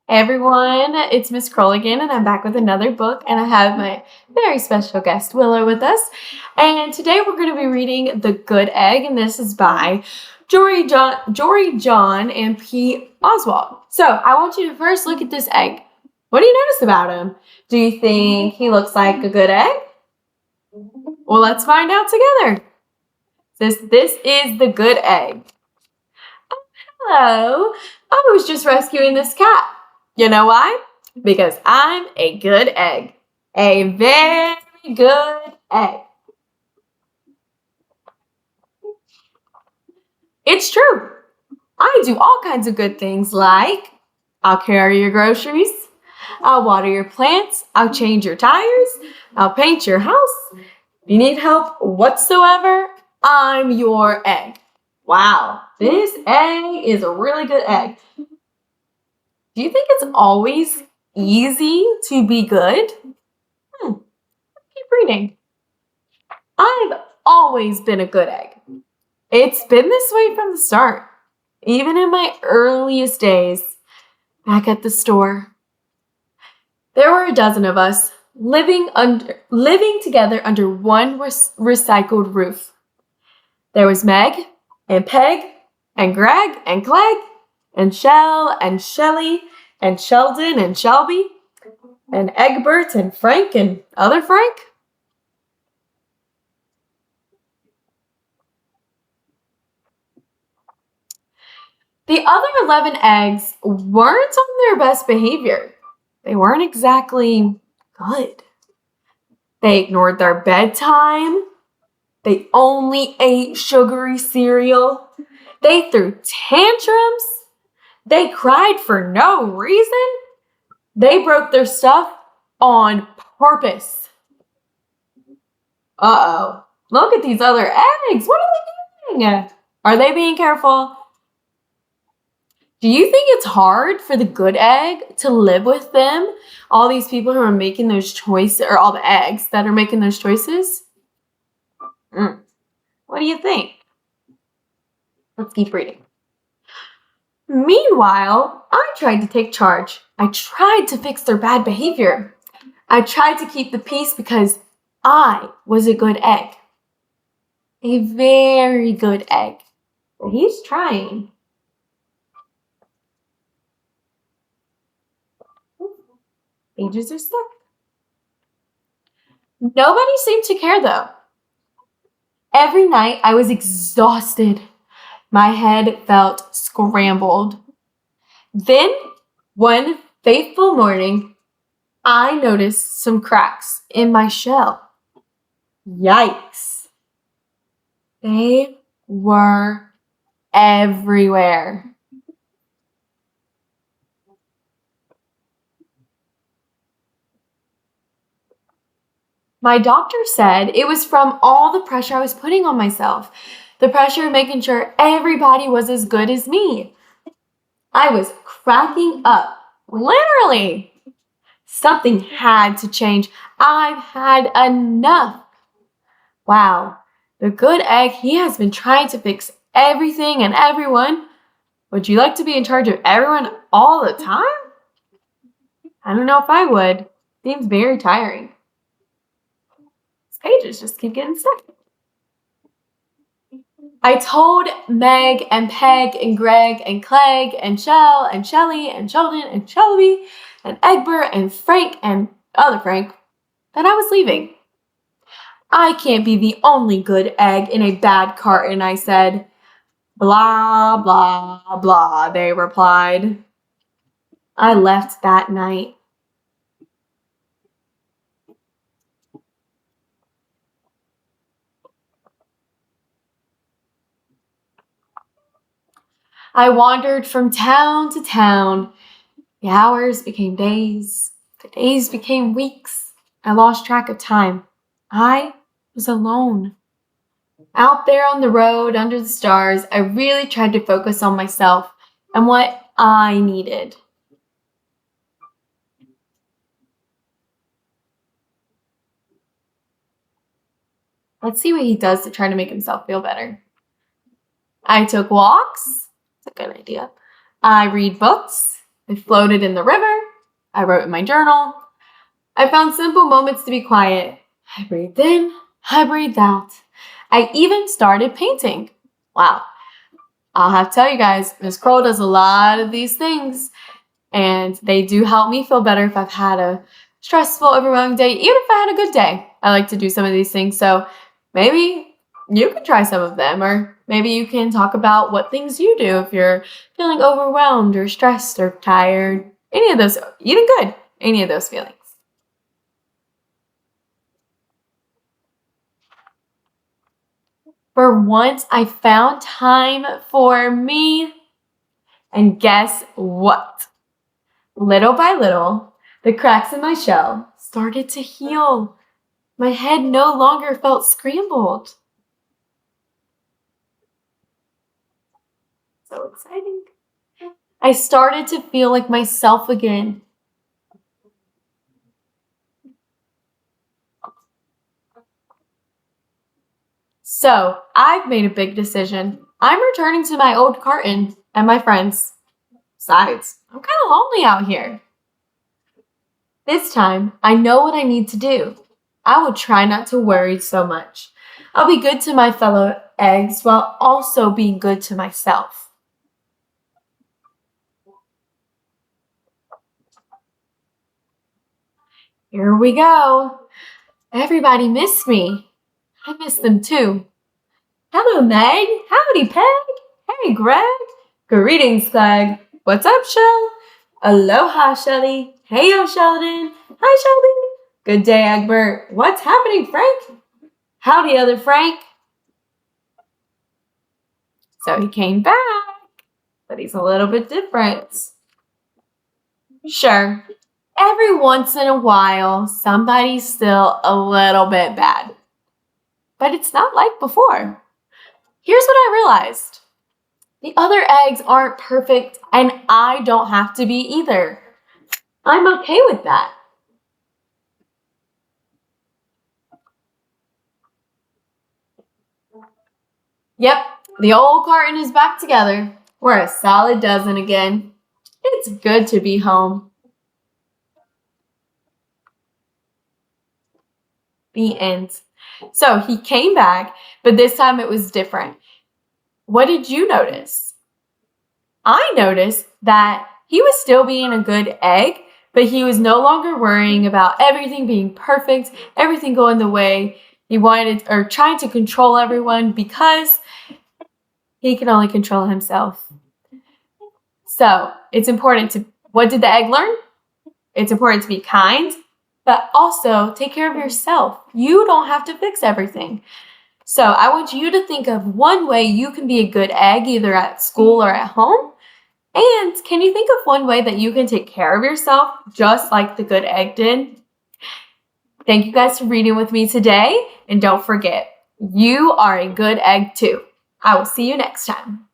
Hey everyone, it's Miss Krol again, and I'm back with another book, and I have my very special guest Willow with us. And today we're going to be reading The Good Egg, and this is by Jory John and P. Oswald. So I want you to first look at this egg. What do you notice about him? Do you think he looks like a good egg? Well, let's find out together. This is the good egg. Oh, hello. I was just rescuing this cat. You know why? Because I'm a good egg. A very good egg. It's true. I do all kinds of good things like I'll carry your groceries, I'll water your plants, I'll change your tires, I'll paint your house. If you need help whatsoever, I'm your egg. Wow, this egg is a really good egg. Do you think it's always easy to be good? Keep reading. I've always been a good egg. It's been this way from the start, even in my earliest days back at the store. There were a dozen of us living together under one recycled roof. There was Meg and Peg and Greg and Clegg and Shell and Shelly and Sheldon and Shelby and Egbert and Frank and other Frank. The other 11 eggs weren't on their best behavior. They weren't exactly good. They ignored their bedtime. They only ate sugary cereal. They threw tantrums. They cried for no reason. They broke their stuff on purpose. Uh-oh. Look at these other eggs. What are they doing? Are they being careful? Do you think it's hard for the good egg to live with them? All these people who are making those choices, or all the eggs that are making those choices? What do you think? Let's keep reading. Meanwhile, I tried to take charge. I tried to fix their bad behavior. I tried to keep the peace because I was a good egg. A very good egg. But he's trying. Pages are stuck. Nobody seemed to care though. Every night I was exhausted. My head felt scrambled. Then, one fateful morning, I noticed some cracks in my shell. Yikes. They were everywhere. My doctor said it was from all the pressure I was putting on myself. The pressure of making sure everybody was as good as me. I was cracking up. Literally. Something had to change. I've had enough. Wow. The good egg, he has been trying to fix everything and everyone. Would you like to be in charge of everyone all the time? I don't know if I would. Seems very tiring. Pages just keep getting stuck. I told Meg and Peg and Greg and Clegg and Shell and Shelly and Sheldon and Shelby and Egbert and Frank and other Frank that I was leaving. I can't be the only good egg in a bad carton, I said. Blah, blah, blah, they replied. I left that night. I wandered from town to town. The hours became days. The days became weeks. I lost track of time. I was alone. Out there on the road under the stars, I really tried to focus on myself and what I needed. Let's see what he does to try to make himself feel better. I took walks. That's a good idea. I read books. I floated in the river. I wrote in my journal. I found simple moments to be quiet. I breathed in. I breathed out. I even started painting. Wow. I'll have to tell you guys, Miss Krol does a lot of these things, and they do help me feel better if I've had a stressful, overwhelming day. Even if I had a good day, I like to do some of these things. So maybe you can try some of them, or maybe you can talk about what things you do if you're feeling overwhelmed or stressed or tired. Any of those, eating good, any of those feelings. For once, I found time for me. And guess what? Little by little, the cracks in my shell started to heal. My head no longer felt scrambled. So exciting. I started to feel like myself again. So I've made a big decision. I'm returning to my old carton and my friends. Besides, I'm kind of lonely out here. This time, I know what I need to do. I will try not to worry so much. I'll be good to my fellow eggs while also being good to myself. Here we go. Everybody missed me. I miss them too. Hello, Meg. Howdy, Peg. Hey, Greg. Greetings, Clegg. What's up, Shell? Aloha, Shelly. Hey, yo, Sheldon. Hi, Shelby. Good day, Egbert. What's happening, Frank? Howdy, other Frank. So he came back, but he's a little bit different. Sure, every once in a while, somebody's still a little bit bad. But it's not like before. Here's what I realized. The other eggs aren't perfect, and I don't have to be either. I'm okay with that. Yep, the old carton is back together. We're a solid dozen again. It's good to be home. The end. So he came back, but this time it was different. What did you notice? I noticed that he was still being a good egg, but he was no longer worrying about everything being perfect, everything going the way he wanted, or trying to control everyone, because he can only control himself. So it's important to, what did the egg learn? It's important to be kind, but also take care of yourself. You don't have to fix everything. So I want you to think of one way you can be a good egg, either at school or at home. And can you think of one way that you can take care of yourself, just like the good egg did? Thank you guys for reading with me today. And don't forget, you are a good egg too. I will see you next time.